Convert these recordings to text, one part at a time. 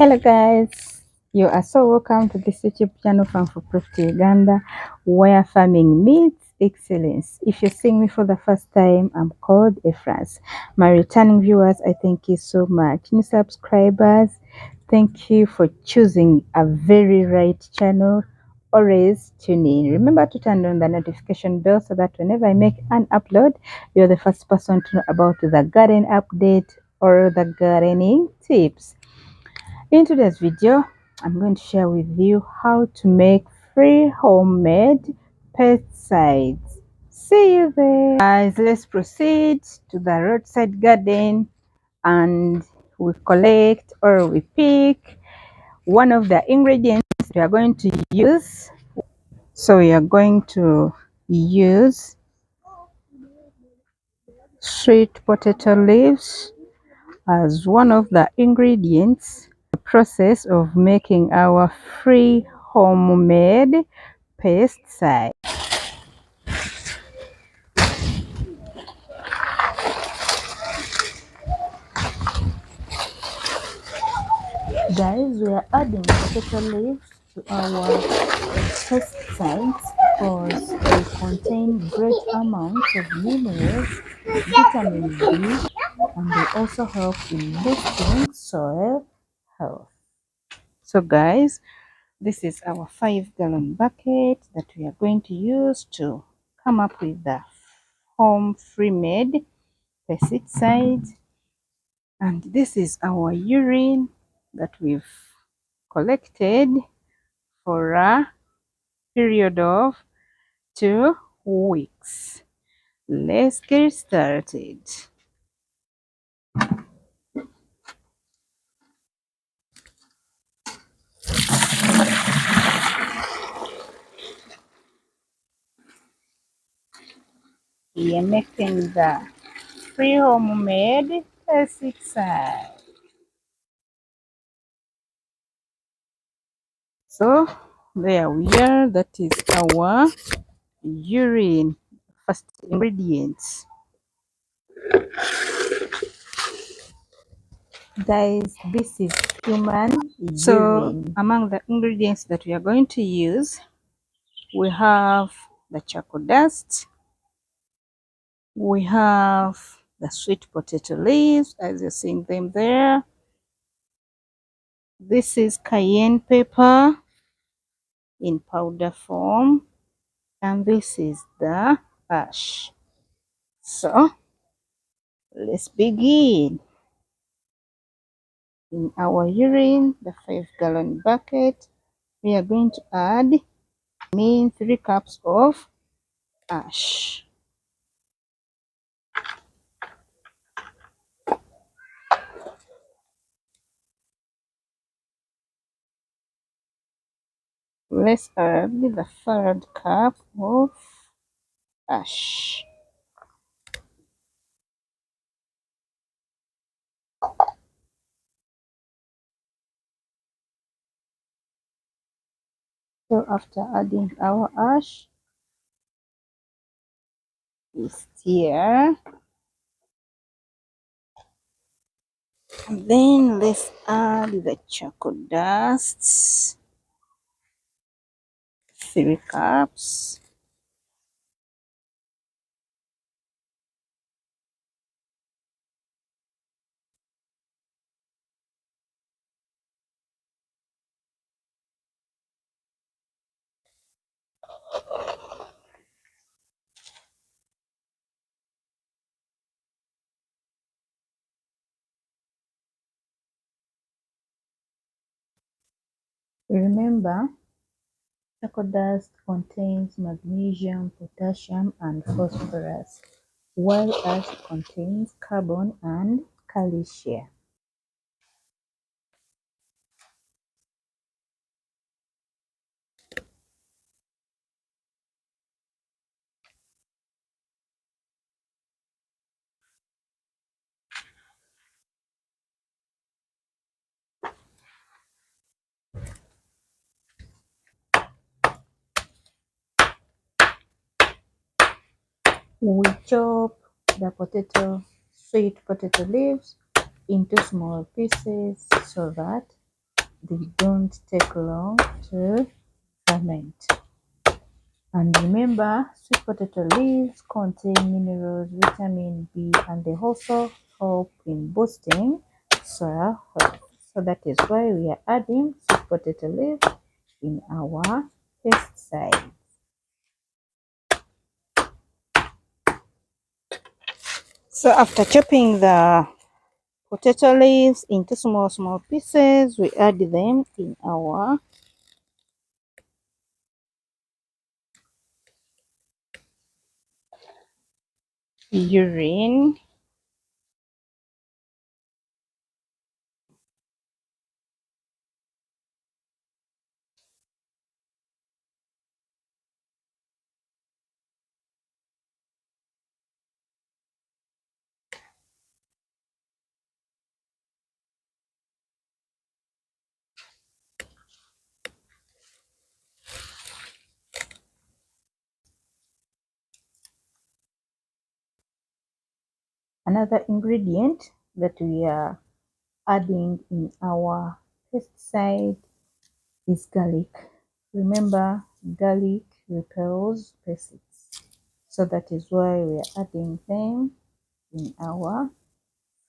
Hello guys, you are so welcome to this YouTube channel Farm for Profit Uganda, where farming meets excellence. If you're seeing me for the first time, I'm called Efrance. My returning viewers, I thank you so much. New subscribers, thank you for choosing a very right channel. Always tune in. Remember to turn on the notification bell so that whenever I make an upload, you're the first person to know about the garden update or the gardening tips. In today's video, I'm going to share with you how to make free homemade pesticides. See you there. Guys, let's proceed to the roadside garden and we collect or we pick one of the ingredients we are going to use. So we are going to use sweet potato leaves as one of the ingredients. Process of making our free homemade pesticide. Guys, we are adding potato leaves to our pesticides because they contain great amounts of minerals, vitamin B, and they also help in boosting soil health. So guys, this is our 5-gallon bucket that we are going to use to come up with the home free-made pesticide. And this is our urine that we've collected for a period of 2 weeks. Let's get started. We are making the free homemade pesticide. So there we are. That is our urine, first ingredients. Guys, this is human urine. So among the ingredients that we are going to use, we have the charcoal dust, we have the sweet potato leaves as you're seeing them there. This is cayenne pepper in powder form, and this is the ash. So let's begin. In our urine, the 5-gallon bucket, we are going to add 3 cups of ash. Let's add the 3rd cup of ash. So after adding our ash, we stir. And then let's add the charcoal dust, 3 cups. Remember, charcoal dust contains magnesium, potassium, and phosphorus, while ash contains carbon and calcium. We chop the sweet potato leaves into small pieces so that they don't take long to ferment. And remember, sweet potato leaves contain minerals, vitamin B, and they also help in boosting soil health. So that is why we are adding sweet potato leaves in our pesticide. So after chopping the potato leaves into small pieces, we add them in our urine. Another ingredient that we are adding in our pesticide is garlic. Remember, garlic repels pests. So that is why we are adding them in our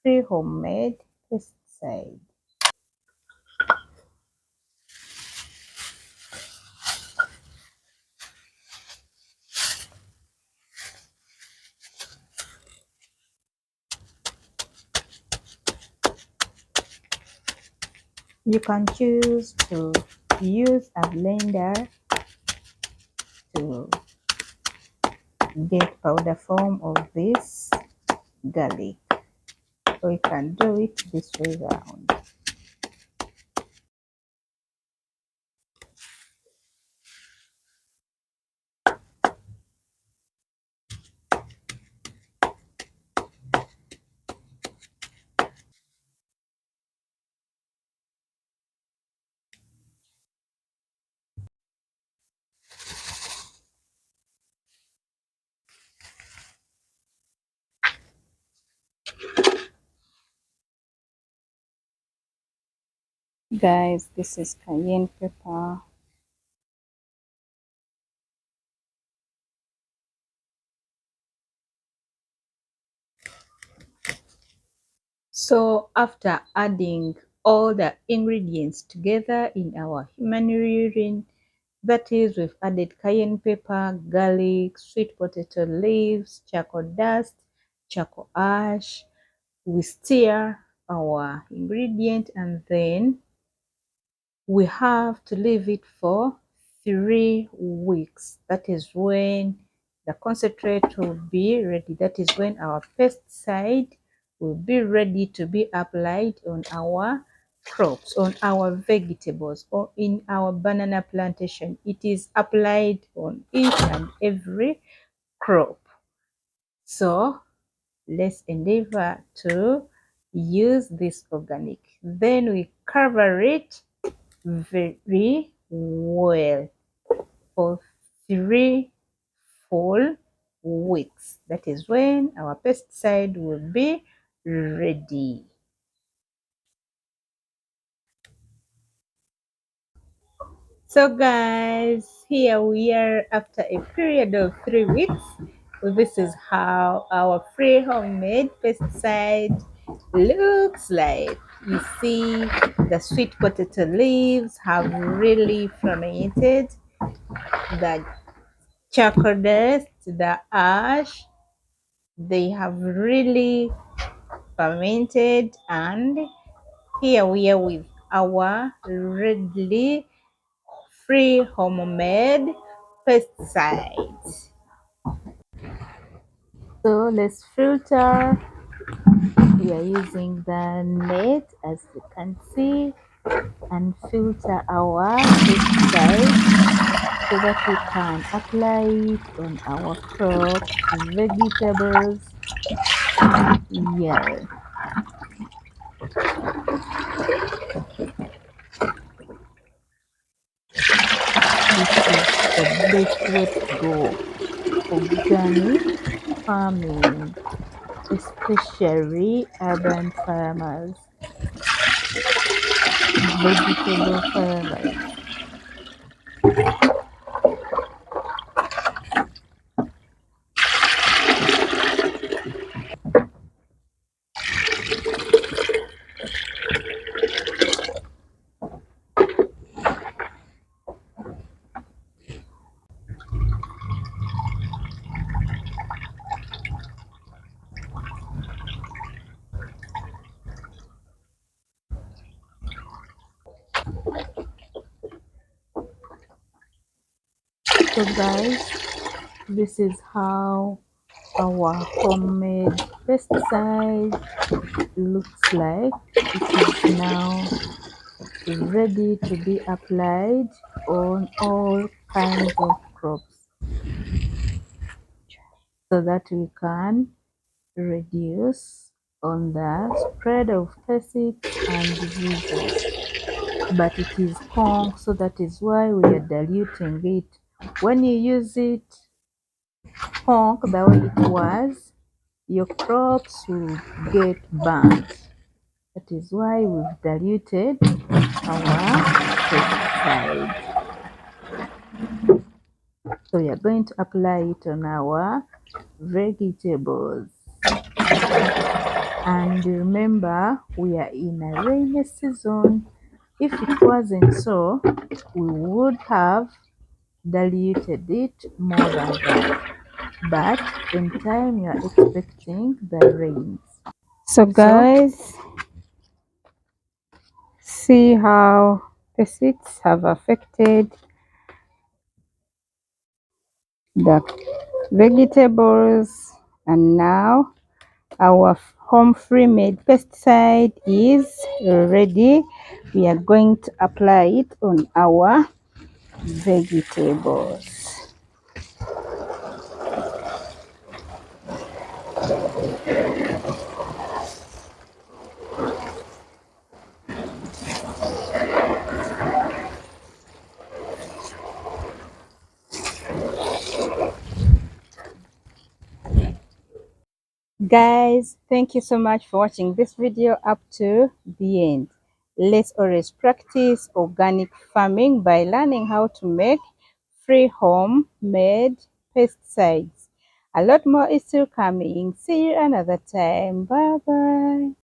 free homemade pesticide. You can choose to use a blender to get powder form of this garlic, or you can do it this way round. Guys, this is cayenne pepper. So after adding all the ingredients together in our human urine, that is, we've added cayenne pepper, garlic, sweet potato leaves, charcoal dust, charcoal ash. We stir our ingredient and then we have to leave it for 3 weeks. That is when the concentrate will be ready. That is when our pesticide will be ready to be applied on our crops, on our vegetables, or in our banana plantation. It is applied on each and every crop. So let's endeavor to use this organic. Then we cover it very well for 3 full weeks. That is when our pesticide will be ready. So guys, here we are after a period of 3 weeks. This is how our free homemade pesticide looks like. You see the sweet potato leaves have really fermented. The charcoal dust, the ash, they have really fermented, and here we are with our readily free homemade pesticides. So let's filter. We are using the net, as you can see, and filter our pesticide so that we can apply it on our crops, vegetables. Yeah, this is the best way to go. Organic farming, especially urban farmers. vegetable paradise. So guys, this is how our homemade pesticide looks like. It is now ready to be applied on all kinds of crops so that we can reduce on the spread of pests and diseases. But it is strong, so that is why we are diluting it. When you use it strong the way it was, your crops will get burnt. That is why we've diluted our pesticide. So we are going to apply it on our vegetables. And remember, we are in a rainy season. If it wasn't so, we would have diluted it more than that. But in time, you are expecting the rains. So guys, see how the seeds have affected the vegetables, and now our home free made pesticide is ready. We are going to apply it on our vegetables. Guys, thank you so much for watching this video up to the end. Let's always practice organic farming by learning how to make free home-made pesticides. A lot more is still coming. See you another time. Bye bye.